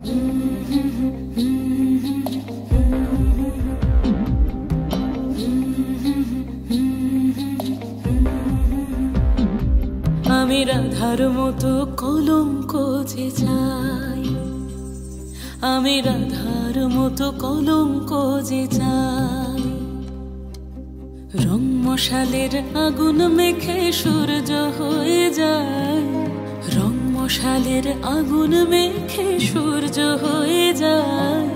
আমি রাধার মতো কলঙ্ক যে চাই, আমি রাধার মতো কলঙ্ক যে চাই। রং মশালের আগুন মেখে সূর্য হয়ে যায়, রং মশালের আগুন মেখে সূর্য হয়ে যায়।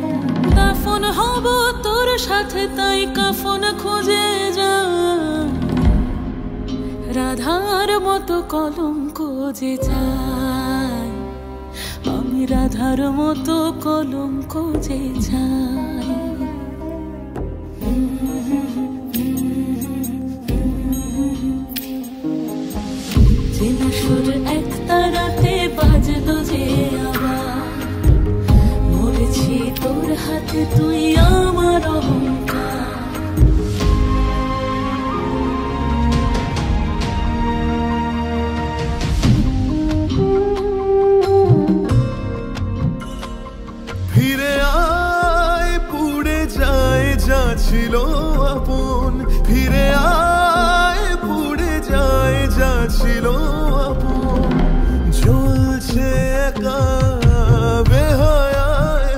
দাফন হব তোর সাথে তাই কাফন খুঁজে যায়, রাধার মতো কলঙ্ক যে চাই, আমি রাধার মতো কলঙ্ক যে চাই। চেনা সুর এক তারাতে বাজলো যে আবার, মরেছি তোর হাতে তুই আমার অহংকার। ফিরে আয় পুড়ে যায় যা ছিল আপন, ফিরে আয় পুড়ে যায় যা ছিল আপন। জ্বলছে একা বেহায়া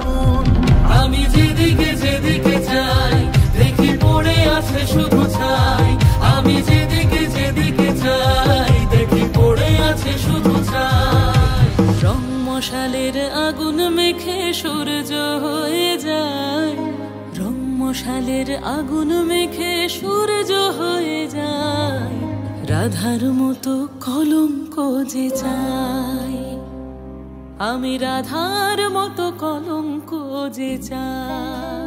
মন, আমি যেদিকে যেদিকে যাই দেখি পড়ে আছে শুধু ছাই, আমি যেদিকে যেদিকে যাই দেখি পড়ে আছে শুধু ছাই। রং মশালের আগুন মেখে সূর্য হয়ে যায়, রং মশালের আগুন মেখে সূর্য হয়ে যায়। রাধার মতো কলঙ্ক যে চাই, আমি রাধার মতো কলঙ্ক যে চাই।